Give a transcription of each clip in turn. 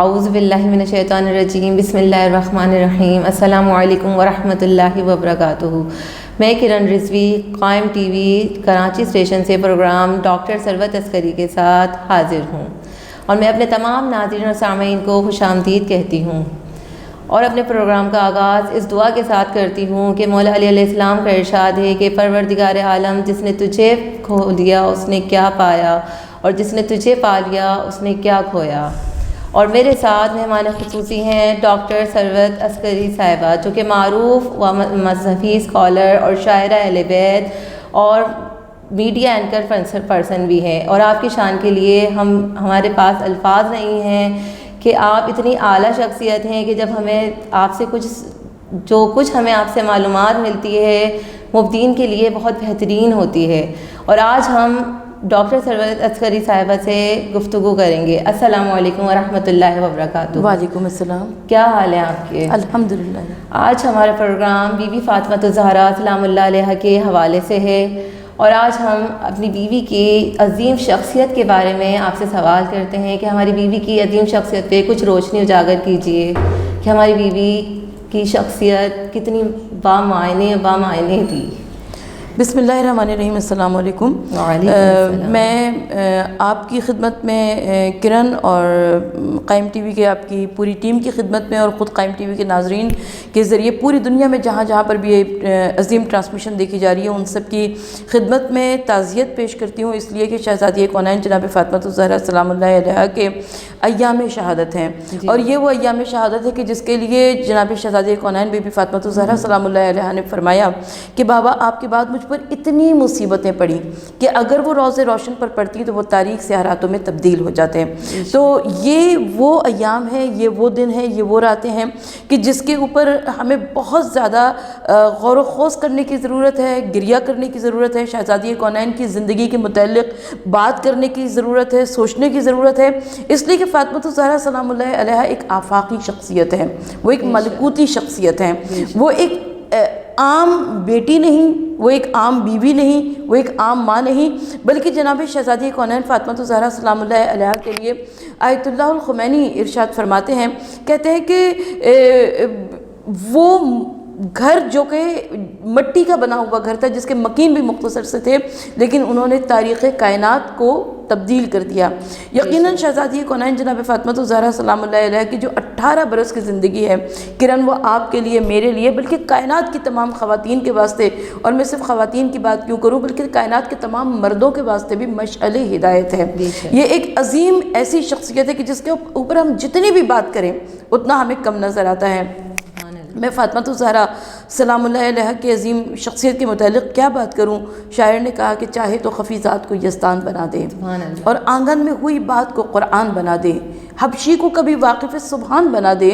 اعوذ باللہ من الشیطان الرجیم، بسم اللہ الرحمن الرحیم، السلام علیکم ورحمۃ اللہ وبرکاتہ۔ میں کرن رضوی قائم ٹی وی کراچی اسٹیشن سے پروگرام ڈاکٹر ثروت عسکری کے ساتھ حاضر ہوں، اور میں اپنے تمام ناظرین اور سامعین کو خوش آمدید کہتی ہوں، اور اپنے پروگرام کا آغاز اس دعا کے ساتھ کرتی ہوں کہ مولا علی علیہ السلام کا ارشاد ہے کہ پروردگار عالم، جس نے تجھے کھو لیا اس نے کیا پایا، اور جس نے تجھے پا لیا اس نے کیا کھویا۔ اور میرے ساتھ مہمان خصوصی ہیں ڈاکٹر ثروت عسکری صاحبہ، جو کہ معروف و مذہبی اسکالر اور شاعرہ اہل بیت اور میڈیا اینکر پرسن بھی ہیں، اور آپ کی شان کے لیے ہمارے پاس الفاظ نہیں ہیں کہ آپ اتنی اعلیٰ شخصیت ہیں کہ جب ہمیں آپ سے جو کچھ ہمیں آپ سے معلومات ملتی ہے مبدین کے لیے بہت بہترین ہوتی ہے۔ اور آج ہم ڈاکٹر ثروت عسکری صاحبہ سے گفتگو کریں گے۔ السلام علیکم ورحمۃ اللہ وبرکاتہ۔ وعلیکم السلام۔ کیا حال ہے آپ کے؟ الحمدللہ۔ آج ہمارا پروگرام بی بی فاطمہ الزہرا سلام اللہ علیہا کے حوالے سے ہے، اور آج ہم اپنی بیوی کی عظیم شخصیت کے بارے میں آپ سے سوال کرتے ہیں کہ ہماری بیوی کی عظیم شخصیت پہ کچھ روشنی اجاگر کیجیے کہ ہماری بیوی کی شخصیت کتنی بامعنی تھی۔ بسم اللہ الرحمن الرحیم۔ السلام علیکم۔ میں آپ کی خدمت میں کرن اور قائم ٹی وی کے آپ کی پوری ٹیم کی خدمت میں، اور خود قائم ٹی وی کے ناظرین کے ذریعے پوری دنیا میں جہاں جہاں پر بھی یہ عظیم ٹرانسمیشن دیکھی جا رہی ہے ان سب کی خدمت میں تعزیت پیش کرتی ہوں، اس لیے کہ شہزادی کونین جناب فاطمہ الزہرا سلام اللہ علیہا کے ایام شہادت ہیں، اور یہ وہ ایام شہادت ہے کہ جس کے لیے جناب شہزادی کونین بی بی فاطمہ الزہرا سلام اللہ علیہا نے فرمایا کہ بابا آپ کے بعد مجھ پر اتنی مصیبتیں پڑی کہ اگر وہ روز روشن پر پڑتی تو وہ تاریک سے راتوں میں تبدیل ہو جاتے ہیں۔ تو یہ وہ ایام ہے، یہ وہ دن ہے، یہ وہ راتیں ہیں کہ جس کے اوپر ہمیں بہت زیادہ غور و خوض کرنے کی ضرورت ہے، گریہ کرنے کی ضرورت ہے، شہزادی کونین کی زندگی کے متعلق بات کرنے کی ضرورت ہے، سوچنے کی ضرورت ہے، اس لیے کہ فاطمہ الزہرا سلام اللہ علیہا ایک آفاقی شخصیت ہے، وہ ایک ملکوتی شخصیت ہے، وہ ایک عام بیٹی نہیں، وہ ایک عام بیوی نہیں، وہ ایک عام ماں نہیں، بلکہ جناب شہزادی کونین فاطمہ الزہرا سلام اللہ علیہا کے لیے آیت اللہ الخمینی ارشاد فرماتے ہیں، کہتے ہیں کہ وہ گھر جو کہ مٹی کا بنا ہوا گھر تھا، جس کے مکین بھی مختصر سے تھے، لیکن انہوں نے تاریخ کائنات کو تبدیل کر دیا۔ یقیناً شہزادی کونین جناب فاطمہ الزہرا سلام اللہ علیہا کی جو 18 برس کی زندگی ہے کرن، وہ آپ کے لیے، میرے لیے، بلکہ کائنات کی تمام خواتین کے واسطے، اور میں صرف خواتین کی بات کیوں کروں بلکہ کائنات کے تمام مردوں کے واسطے بھی مشعل ہدایت ہے۔ یہ ایک عظیم ایسی شخصیت ہے کہ جس کے اوپر ہم جتنی بھی بات کریں اتنا ہمیں کم نظر آتا ہے۔ میں فاطمہ الزہرا سلام اللہ علیہا کی عظیم شخصیت کے متعلق کیا بات کروں؟ شاعر نے کہا کہ چاہے تو خفیزات کو یزدان بنا دے، اور آنگن میں ہوئی بات کو قرآن بنا دے، حبشی کو کبھی واقف سبحان بنا دے،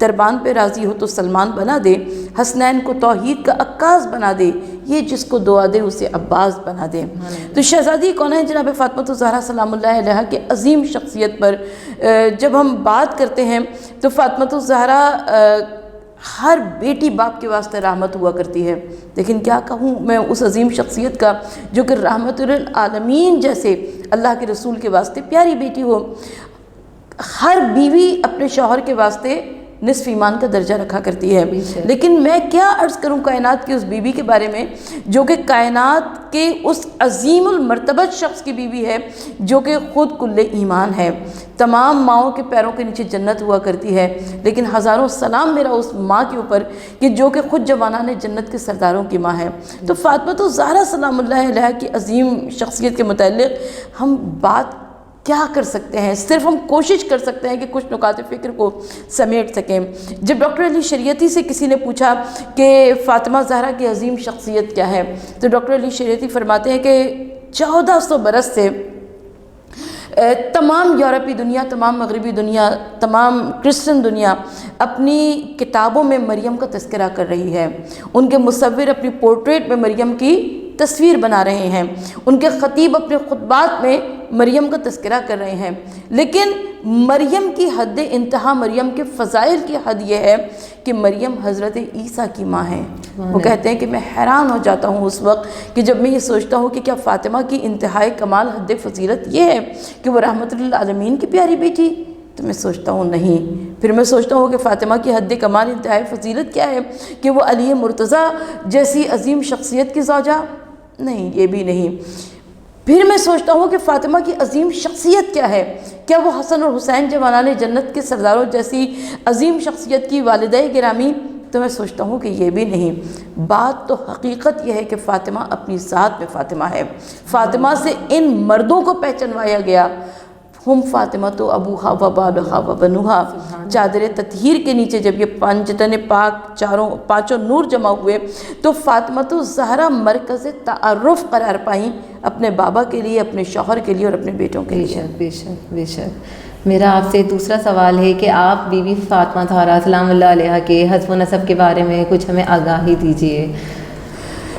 دربان پہ راضی ہو تو سلمان بنا دے، حسنین کو توحید کا عکاس بنا دے، یہ جس کو دعا دے اسے عباس بنا دے۔ تو شہزادی کونین جناب فاطمہ الزہرا سلام اللہ علیہا کے عظیم شخصیت پر جب ہم بات کرتے ہیں تو فاطمہ الزہرا ہر بیٹی باپ کے واسطے رحمت ہوا کرتی ہے، لیکن کیا کہوں میں اس عظیم شخصیت کا جو کہ رحمت للعالمین جیسے اللہ کے رسول کے واسطے پیاری بیٹی ہو۔ ہر بیوی اپنے شوہر کے واسطے نصف ایمان کا درجہ رکھا کرتی ہے، لیکن میں کیا عرض کروں کائنات کی اس بیوی کے بارے میں جو کہ کائنات کے اس عظیم المرتبت شخص کی بیوی ہے جو کہ خود کل ایمان ہے، تمام ماؤں کے پیروں کے نیچے جنت ہوا کرتی ہے، لیکن ہزاروں سلام میرا اس ماں کے اوپر کہ جو کہ خود جوانان جنت کے سرداروں کی ماں ہے۔ تو فاطمہ الزہرا سلام اللہ علیہا کی عظیم شخصیت کے متعلق ہم بات کیا کر سکتے ہیں؟ صرف ہم کوشش کر سکتے ہیں کہ کچھ نکات فکر کو سمیٹ سکیں۔ جب ڈاکٹر علی شریعتی سے کسی نے پوچھا کہ فاطمہ زہرا کی عظیم شخصیت کیا ہے، تو ڈاکٹر علی شریعتی فرماتے ہیں کہ 1400 برس سے تمام یورپی دنیا، تمام مغربی دنیا، تمام کرسچن دنیا اپنی کتابوں میں مریم کا تذکرہ کر رہی ہے، ان کے مصور اپنی پورٹریٹ میں مریم کی تصویر بنا رہے ہیں، ان کے خطیب اپنے خطبات میں مریم کا تذکرہ کر رہے ہیں، لیکن مریم کی حد انتہا، مریم کے فضائل کی حد یہ ہے کہ مریم حضرت عیسیٰ کی ماں ہے۔ وہ کہتے ہیں کہ میں حیران ہو جاتا ہوں اس وقت کہ جب میں یہ سوچتا ہوں کہ کیا فاطمہ کی انتہائی کمال حد فضیلت یہ ہے کہ وہ رحمت للعالمین کی پیاری بیٹی تو میں سوچتا ہوں نہیں. پھر میں سوچتا ہوں کہ فاطمہ کی حد کمال انتہائی فضیلت کیا ہے کہ وہ علی مرتضیٰ جیسی عظیم شخصیت کی زوجہ؟ نہیں، یہ بھی نہیں. پھر میں سوچتا ہوں کہ فاطمہ کی عظیم شخصیت کیا ہے؟ کیا وہ حسن اور حسین جوانان جنت کے سرداروں جیسی عظیم شخصیت کی والدہ گرامی؟ تو میں سوچتا ہوں کہ یہ بھی نہیں. بات تو حقیقت یہ ہے کہ فاطمہ اپنی ذات میں فاطمہ ہے. فاطمہ سے ان مردوں کو پہچنوایا گیا. ہم فاطمہ تو ابوہا و بالہا و بنوہا. چادر تطہیر کے نیچے جب یہ پنجتن پاک پانچوں نور جمع ہوئے تو فاطمہ تو زہرا مرکز تعارف قرار پائیں اپنے بابا کے لیے، اپنے شوہر کے لیے اور اپنے بیٹوں کے لیے. بے شک بے شک. میرا آپ سے دوسرا سوال ہے کہ آپ بی بی فاطمہ زہرا سلام اللہ علیہا کے حسب و نسب کے بارے میں کچھ ہمیں آگاہی دیجیے.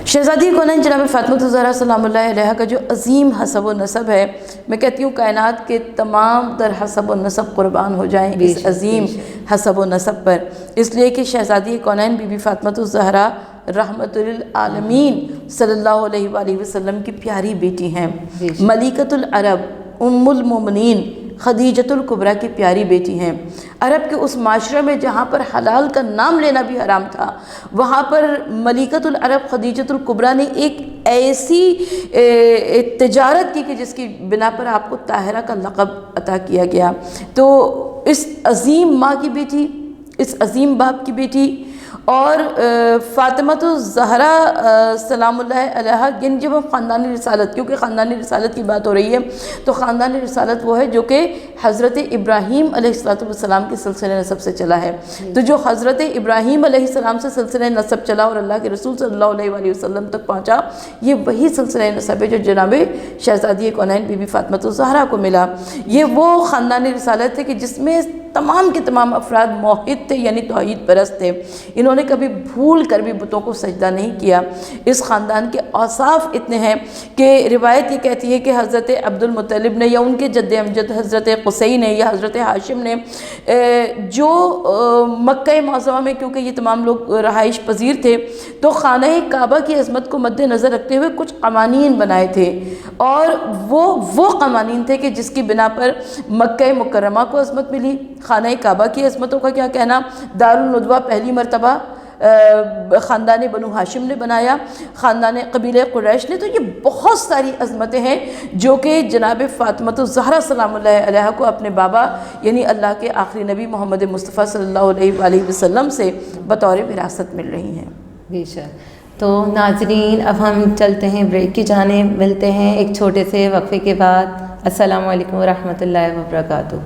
شہزادی کونین جناب فاطمہ زہرا سلام اللہ علیہا کا جو عظیم حسب و نسب ہے، میں کہتی ہوں کائنات کے تمام در حسب و نسب قربان ہو جائیں اس عظیم حسب و نسب پر. اس لیے کہ شہزادی کونین بی بی فاطمہ زہرا رحمت للعالمین صلی اللہ علیہ وآلہ وسلم کی پیاری بیٹی ہیں. ملکۃ العرب ام المومنین خدیجۃ الکبریٰ کی پیاری بیٹی ہیں. عرب کے اس معاشرے میں جہاں پر حلال کا نام لینا بھی حرام تھا، وہاں پر ملکۃ العرب خدیجۃ الکبریٰ نے ایک ایسی تجارت کی کہ جس کی بنا پر آپ کو طاہرہ کا لقب عطا کیا گیا. تو اس عظیم ماں کی بیٹی، اس عظیم باپ کی بیٹی اور فاطمہ زہرا سلام اللہ علیہا، یعنی جب ہم خاندانی رسالت، کیونکہ خاندانی رسالت کی بات ہو رہی ہے تو خاندانی رسالت وہ ہے جو کہ حضرت ابراہیم علیہ السلام کے سلسلہ نسب سے چلا ہے. تو جو حضرت ابراہیم علیہ السلام سے سلسلہ نسب چلا اور اللہ کے رسول صلی اللہ علیہ وآلہ وسلم تک پہنچا، یہ وہی سلسلہ نسب ہے جو جناب شہزادی کونین بی بی فاطمہ زہرا کو ملا. یہ وہ خاندانی رسالت ہے کہ جس میں تمام کے تمام افراد موحد تھے، یعنی توحید پرست تھے. انہوں نے کبھی بھول کر بھی بتوں کو سجدہ نہیں کیا. اس خاندان کے اوصاف اتنے ہیں کہ روایت یہ کہتی ہے کہ حضرت عبد المطلب نے یا ان کے جد امجد حضرت قصی نے یا حضرت ہاشم نے جو مکہ معظمہ میں، کیونکہ یہ تمام لوگ رہائش پذیر تھے، تو خانہ کعبہ کی عظمت کو مد نظر رکھتے ہوئے کچھ قوانین بنائے تھے. اور وہ قوانین تھے کہ جس کی بنا پر مکہ مکرمہ کو عظمت ملی. خانہ کعبہ کی عظمتوں کا کیا کہنا؟ دارالندوہ پہلی مرتبہ خاندان بنو ہاشم نے بنایا، خاندان قبیلہ قریش نے. تو یہ بہت ساری عظمتیں ہیں جو کہ جناب فاطمہ زہرا سلام اللہ علیہا کو اپنے بابا یعنی اللہ کے آخری نبی محمد مصطفیٰ صلی اللہ علیہ وآلہ وسلم سے بطور وراثت مل رہی ہیں. بے شک. تو ناظرین، اب ہم چلتے ہیں بریک کی جانب، ملتے ہیں ایک چھوٹے سے وقفے کے بعد. السلام علیکم ورحمۃ اللہ وبرکاتہ.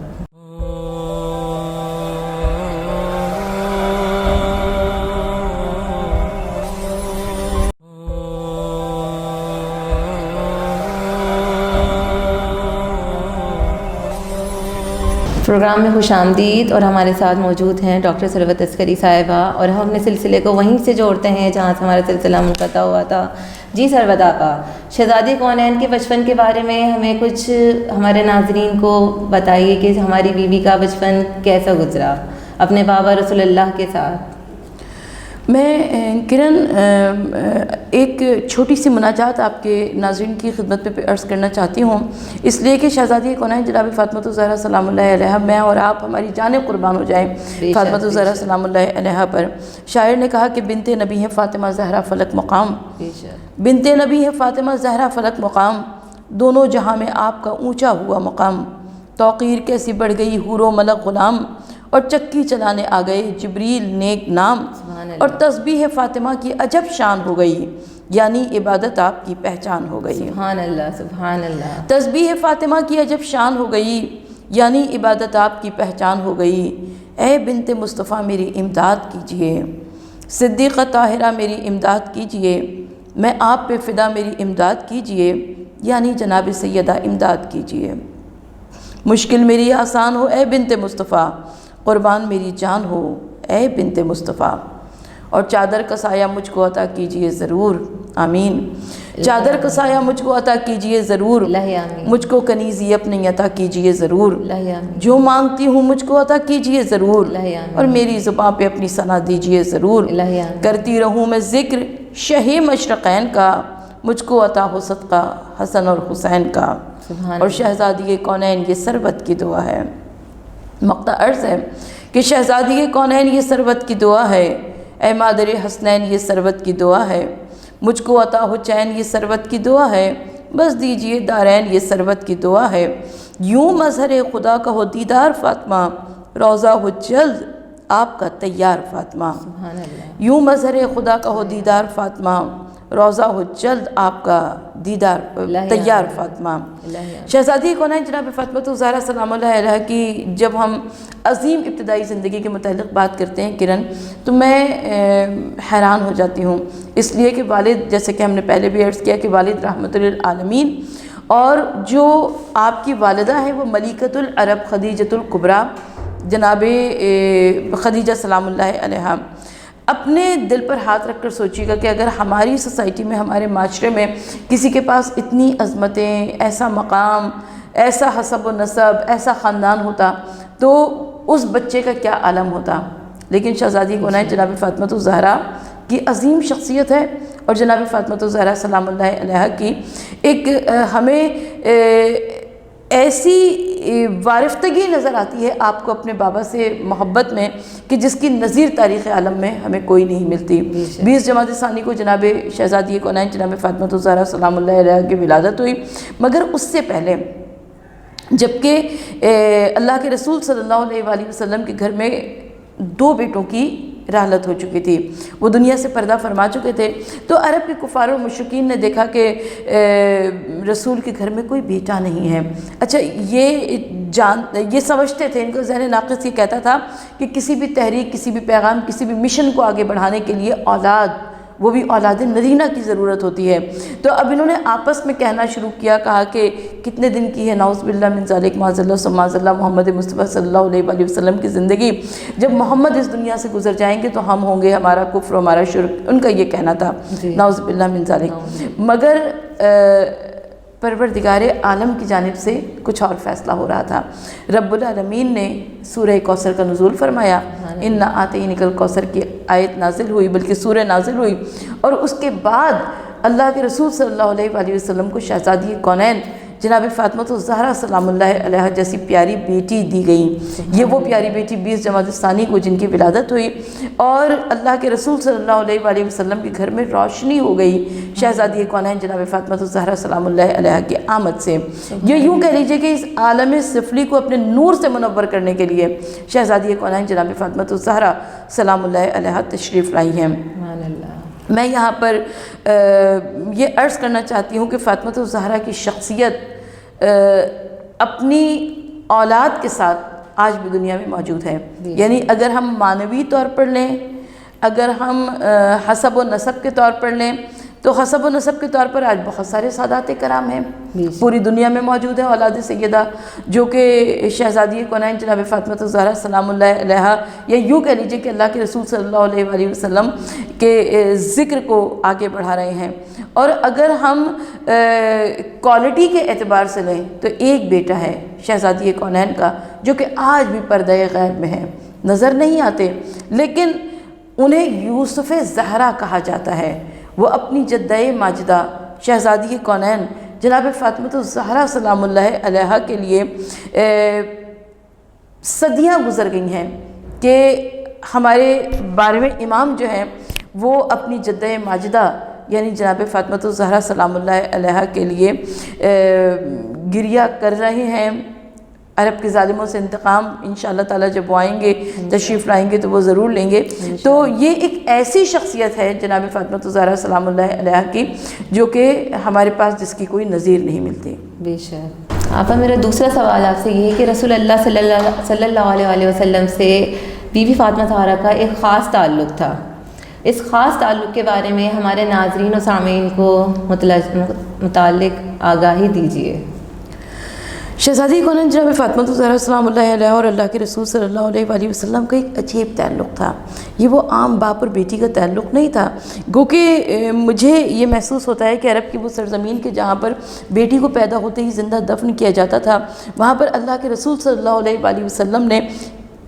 پروگرام میں خوش آمدید، اور ہمارے ساتھ موجود ہیں ڈاکٹر ثروت عسکری صاحبہ، اور ہم اپنے سلسلے کو وہیں سے جوڑتے ہیں جہاں سے ہمارا سلسلہ منقطع ہوا تھا. جی ثروت آپا، شہزادی کونین کے بچپن کے بارے میں ہمیں کچھ ہمارے ناظرین کو بتائیے کہ ہماری بیوی کا بچپن کیسا گزرا اپنے بابا رسول اللہ کے ساتھ. میں کرن ایک چھوٹی سی مناجات آپ کے ناظرین کی خدمت میں عرض کرنا چاہتی ہوں، اس لیے کہ شہزادی کونین جناب فاطمہ زہرا سلام اللہ علیہا، میں اور آپ ہماری جانیں قربان ہو جائیں فاطمہ زہرا سلام اللہ علیہا پر. شاعر نے کہا کہ بنت نبی ہے فاطمہ زہرا فلک مقام، بنت نبی ہے فاطمہ زہرا فلک مقام، دونوں جہاں میں آپ کا اونچا ہوا مقام. توقیر کیسی بڑھ گئی حور و ملک غلام، اور چکی چلانے آ گئے جبریل نیک نام. اور تسبیح فاطمہ کی عجب شان ہو گئی، یعنی عبادت آپ کی پہچان ہو گئی. سبحان اللہ سبحان اللہ. تسبیح فاطمہ کی عجب شان ہو گئی، یعنی عبادت آپ کی پہچان ہو گئی. اے بنت مصطفیٰ میری امداد کیجئے، صدیقہ طاہرہ میری امداد کیجئے، میں آپ پہ فدا میری امداد کیجئے، یعنی جناب سیدہ امداد کیجئے. مشکل میری آسان ہو اے بنت مصطفیٰ، قربان میری جان ہو اے بنت مصطفیٰ. اور چادر کا سایہ مجھ کو عطا کیجئے ضرور، آمین. چادر کا سایہ مجھ کو عطا کیجئے ضرور، مجھ کو کنیزی اپنی عطا کیجئے ضرور. جو مانگتی ہوں مجھ کو عطا کیجئے ضرور، اور میری زبان پہ اپنی ثنا دیجئے ضرور. کرتی رہوں میں ذکر شہ مشرقین کا، مجھ کو عطا ہو صدقہ حسن اور حسین کا. اور شہزادی کونین یہ سربت کی دعا ہے. مقطع عرض ہے کہ شہزادی کونین یہ سربت کی دعا ہے، اے مادر حسنین یہ سربت کی دعا ہے، مجھ کو عطا ہو چین یہ سربت کی دعا ہے، بس دیجئے دارین یہ سربت کی دعا ہے، یوں مظہر خدا کا ہو دیدار فاطمہ، روضہ ہو جلد آپ کا تیار فاطمہ، سبحان اللہ، یوں مظہر خدا کا ہو دیدار فاطمہ، روضہ ہو جلد آپ کا دیدار تیار فاطمہ۔ شہزادی کونین جناب فاطمہ الزہرا سلام اللہ علیہ کی جب ہم عظیم ابتدائی زندگی کے متعلق بات کرتے ہیں کرن، تو میں حیران ہو جاتی ہوں، اس لیے کہ والد، جیسے کہ ہم نے پہلے بھی عرض کیا کہ والد رحمت للعالمین، اور جو آپ کی والدہ ہیں وہ ملکۃ العرب خدیجۃ الکبریٰ جناب خدیجہ سلام اللہ علیہ، اپنے دل پر ہاتھ رکھ کر سوچیے گا کہ اگر ہماری سوسائٹی میں، ہمارے معاشرے میں کسی کے پاس اتنی عظمتیں، ایسا مقام، ایسا حسب و نسب، ایسا خاندان ہوتا تو اس بچے کا کیا عالم ہوتا۔ لیکن شہزادی کونین جناب فاطمہ الزہرا کی عظیم شخصیت ہے، اور جناب فاطمہ الزہرا سلام اللہ علیہ کی ایک ہمیں ایسی وارفتگی نظر آتی ہے آپ کو اپنے بابا سے محبت میں کہ جس کی نظیر تاریخ عالم میں ہمیں کوئی نہیں ملتی۔ 20 جمادی ثانی کو جناب شہزادی کونین جناب فاطمہ الزہرا سلام اللہ علیہ کی ولادت ہوئی، مگر اس سے پہلے جبکہ اللہ کے رسول صلی اللہ علیہ وآلہ وسلم کے گھر میں 2 بیٹوں کی رحلت ہو چکی تھی، وہ دنیا سے پردہ فرما چکے تھے، تو عرب کے کفار و مشرکین نے دیکھا کہ رسول کے گھر میں کوئی بیٹا نہیں ہے۔ اچھا، یہ سمجھتے تھے، ان کو ذہن ناقص یہ کہتا تھا کہ کسی بھی تحریک، کسی بھی پیغام، کسی بھی مشن کو آگے بڑھانے کے لیے اولاد، وہ بھی اولاد نرینہ کی ضرورت ہوتی ہے۔ تو اب انہوں نے آپس میں کہنا شروع کیا، کہا کہ کتنے دن کی ہے نعوذ باللہ من ذالک، معاذ اللہ ثم معاذ اللہ، محمد مصطفیٰ صلی اللہ علیہ وآلہ وسلم کی زندگی، جب محمد اس دنیا سے گزر جائیں گے تو ہم ہوں گے، ہمارا کفر، ہمارا شرک، ان کا یہ کہنا تھا، نعوذ باللہ من ذالک۔ مگر پروردگار عالم کی جانب سے کچھ اور فیصلہ ہو رہا تھا۔ رب العالمین نے سورہ کوثر کا نزول فرمایا، اِنَّا آتَيْنَاكَ الْكَوْثَرَ کی آیت نازل ہوئی، بلکہ سورہ نازل ہوئی، اور اس کے بعد اللہ کے رسول صلی اللہ علیہ وآلہ وسلم کو شہزادی کونین جناب فاطمہ الزہرا سلام اللہ علیہ جیسی پیاری بیٹی دی گئی۔ یہ وہ پیاری بیٹی 20 جمادی ثانی کو جن کی ولادت ہوئی، اور اللہ کے رسول صلی اللہ علیہ وآلہ وسلم کے گھر میں روشنی ہو گئی شہزادی کونین جناب فاطمہ الزہرا سلام اللہ علیہ کی آمد سے۔ یہ یوں کہہ لیجئے کہ اس عالم سفلی کو اپنے نور سے منور کرنے کے لیے شہزادی کونین جناب فاطمہ الزہرا سلام اللہ علیہ تشریف لائی ہیں۔ میں یہاں پر یہ عرض کرنا چاہتی ہوں کہ فاطمہ الزہرا کی شخصیت اپنی اولاد کے ساتھ آج بھی دنیا میں موجود ہے۔ یعنی اگر ہم معنوی طور پر لیں، اگر ہم حسب و نسب کے طور پر لیں، تو حسب و نسب کے طور پر آج بہت سارے سادات کرام ہیں، پوری دنیا میں موجود ہے اولاد سیدہ، جو کہ شہزادی کونین جناب فاطمہ الزہرا سلام اللہ علیہ، یا یوں کہہ لیجئے کہ اللہ کے رسول صلی اللہ علیہ وآلہ وسلم کے ذکر کو آگے بڑھا رہے ہیں۔ اور اگر ہم کوالٹی کے اعتبار سے لیں تو ایک بیٹا ہے شہزادی کونین کا جو کہ آج بھی پردہ غیب میں ہے، نظر نہیں آتے، لیکن انہیں یوسف زہرا کہا جاتا ہے۔ وہ اپنی جدہ ماجدہ شہزادی کونین جناب فاطمہ الزہرا سلام اللہ علیہ کے لیے صدیاں گزر گئی ہیں کہ ہمارے 12ویں امام جو ہیں وہ اپنی جدہ ماجدہ یعنی جناب فاطمہ الزہرا سلام اللہ علیہ کے لیے گریہ کر رہے ہیں۔ عرب کے ظالموں سے انتقام انشاءاللہ تعالیٰ جب وہ آئیں گے، تشریف لائیں گے تو وہ ضرور لیں گے۔ تو یہ ایک ایسی شخصیت ہے جناب فاطمہ الزہرا سلام اللہ علیہ کی جو کہ ہمارے پاس جس کی کوئی نظیر نہیں ملتی۔ بے شک۔ آپا میرا دوسرا سوال آپ سے یہ ہے کہ رسول اللہ صلی اللہ علیہ وسلم سے بی بی فاطمہ الزہرا کا ایک خاص تعلق تھا، اس خاص تعلق کے بارے میں ہمارے ناظرین و سامعین کو متعلق آگاہی دیجیے۔ شہزادی کونین جناب فاطمہ الزہرا سلام اللہ علیہ اور اللہ کے رسول صلی اللہ علیہ وآلہ وسلم کا ایک عجیب تعلق تھا۔ یہ وہ عام باپ اور بیٹی کا تعلق نہیں تھا، گو کہ مجھے یہ محسوس ہوتا ہے کہ عرب کی وہ سرزمین کے جہاں پر بیٹی کو پیدا ہوتے ہی زندہ دفن کیا جاتا تھا، وہاں پر اللہ کے رسول صلی اللہ علیہ وآلہ وسلم نے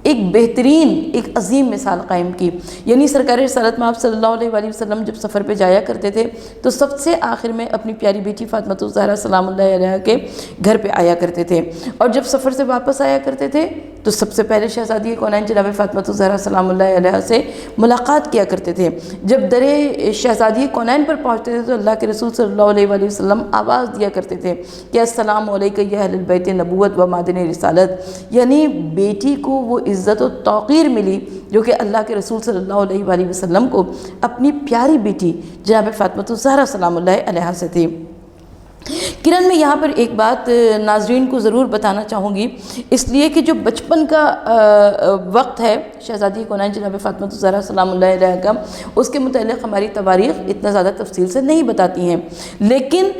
ایک بہترین ایک عظیم مثال قائم کی. یعنی سرکار رسالت میں آپ صلی اللہ علیہ وآلہ وسلم جب سفر پہ جایا کرتے تھے تو سب سے آخر میں اپنی پیاری بیٹی فاطمہ الزہرا سلام اللہ علیہا کے گھر پہ آیا کرتے تھے, اور جب سفر سے واپس آیا کرتے تھے تو سب سے پہلے شہزادی کونین جناب فاطمہ الزہرا سلام اللہ علیہا سے ملاقات کیا کرتے تھے. جب در شہزادی کونین پر پہنچتے تھے تو اللہ کے رسول صلی اللہ علیہ وآلہ وسلم آواز دیا کرتے تھے کہ السلام علیکم یا اہل البیت نبوت و معدن رسالت. یعنی بیٹی کو وہ عزت و توقیر ملی جو کہ اللہ کے رسول صلی اللہ علیہ وآلہ وسلم کو اپنی پیاری بیٹی جناب فاطمہ الزہرا سلام اللہ علیہا سے تھی. کرن میں یہاں پر ایک بات ناظرین کو ضرور بتانا چاہوں گی, اس لیے کہ جو بچپن کا وقت ہے شہزادی کونین جناب فاطمہ الزہرا سلام اللہ علیہا کا, اس کے متعلق ہماری تواریخ اتنا زیادہ تفصیل سے نہیں بتاتی ہیں, لیکن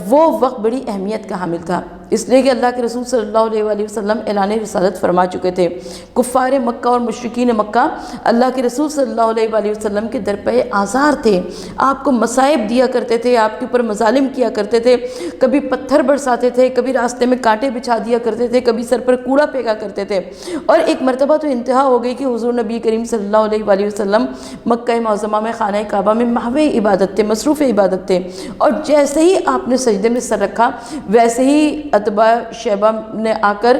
وہ وقت بڑی اہمیت کا حامل تھا, اس لیے کہ اللہ کے رسول صلی اللہ علیہ وآلہ وسلم اعلان رسالت فرما چکے تھے. کفار مکہ اور مشرکین مکہ اللہ کے رسول صلی اللہ علیہ وآلہ وسلم کے درپے آزار تھے, آپ کو مصائب دیا کرتے تھے, آپ کے اوپر مظالم کیا کرتے تھے, کبھی پتھر برساتے تھے, کبھی راستے میں کانٹے بچھا دیا کرتے تھے, کبھی سر پر کوڑا پھینکا کرتے تھے. اور ایک مرتبہ تو انتہا ہو گئی کہ حضور نبی کریم صلی اللہ علیہ وآلہ وسلم مکہ معظمہ میں خانہ کعبہ میں محو عبادت تھے, مصروف عبادت تھے, اور جیسے ہی آپ نے سجدے میں سر رکھا ویسے ہی اتباع شیبہ نے آ کر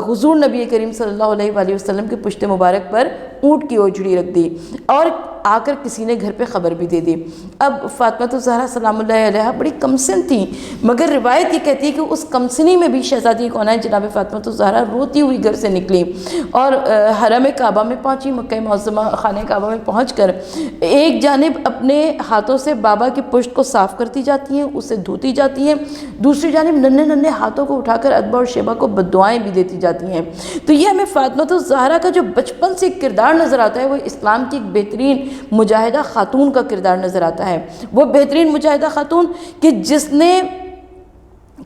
حضور نبی کریم صلی اللہ علیہ وآلہ وسلم کے پشت مبارک پر اونٹ کی اوجھڑی رکھ دی, اور آ کر کسی نے گھر پہ خبر بھی دے دی. اب فاطمہ الزہرا سلام اللہ علیہا بڑی کمسن تھیں, مگر روایت یہ کہتی ہے کہ اس کمسنی میں بھی شہزادی کونین جناب فاطمہ الزہرا روتی ہوئی گھر سے نکلی اور حرم کعبہ میں پہنچی. مکہ معظمہ خانہ کعبہ میں پہنچ کر ایک جانب اپنے ہاتھوں سے بابا کی پشت کو صاف کرتی جاتی ہیں, اسے دھوتی جاتی ہیں, دوسری جانب ننھے ننھے ہاتھوں کو اٹھا کر اتباع اور شیبہ کو بددعائیں بھی دیتی جاتی ہیں. تو یہ ہمیں فاطمہ الزہرا کا جو بچپن سے کردار نظر آتا ہے وہ اسلام کی ایک بہترین مجاہدہ خاتون کا کردار نظر آتا ہے. وہ بہترین مجاہدہ خاتون کہ جس نے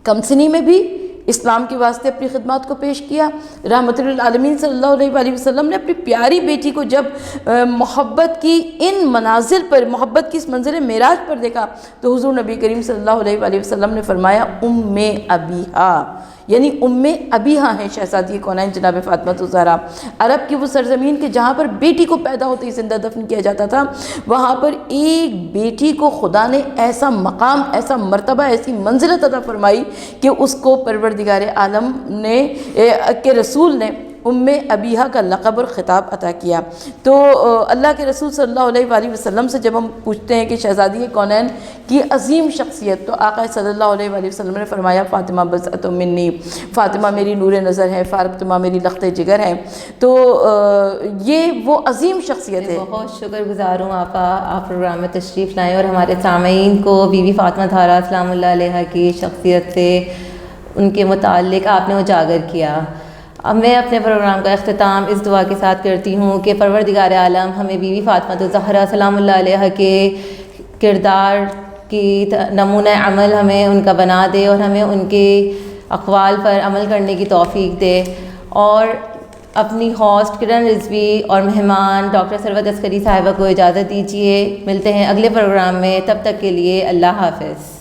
کمسنی میں بھی اسلام کے واسطے اپنی خدمات کو پیش کیا. رحمت للعالمین صلی اللہ علیہ وآلہ وسلم نے اپنی پیاری بیٹی کو جب محبت کی ان منازل پر, محبت کی اس منزل معراج پر دیکھا تو حضور نبی کریم صلی اللہ علیہ وآلہ وسلم نے فرمایا ام ابیہا, یعنی ام ابیہا ہیں شہزادی کونین جناب فاطمہ الزہرا. عرب کی وہ سرزمین کہ جہاں پر بیٹی کو پیدا ہوتے ہی زندہ دفن کیا جاتا تھا, وہاں پر ایک بیٹی کو خدا نے ایسا مقام, ایسا مرتبہ, ایسی منزلت عطا فرمائی کہ اس کو پروردگار عالم نے کے رسول نے ام ابیہا کا لقب اور خطاب عطا کیا. تو اللہ کے رسول صلی اللہ علیہ وآلہ وسلم سے جب ہم پوچھتے ہیں کہ شہزادی کونین کی عظیم شخصیت, تو آقا صلی اللہ علیہ وآلہ وسلم نے فرمایا فاطمہ بضعۃ منی, فاطمہ میری نور نظر ہے, فاطمہ میری لخت جگر ہے. تو یہ وہ عظیم شخصیت ہے. بہت شکر گزار ہوں آپا, آپ پروگرام میں تشریف لائیں اور ہمارے سامعین کو بی بی فاطمہ الزہرا سلام اللہ علیہا کی شخصیت سے, ان کے متعلق آپ نے اجاگر کیا. اب میں اپنے پروگرام کا اختتام اس دعا کے ساتھ کرتی ہوں کہ پروردگار عالم ہمیں بی بی فاطمہ الزہرا سلام اللہ علیہا کے کردار کی نمونہ عمل ہمیں ان کا بنا دے, اور ہمیں ان کے اقوال پر عمل کرنے کی توفیق دے. اور اپنی ہوسٹ کرن رضوی اور مہمان ڈاکٹر ثروت عسکری صاحبہ کو اجازت دیجیے. ملتے ہیں اگلے پروگرام میں, تب تک کے لیے اللہ حافظ.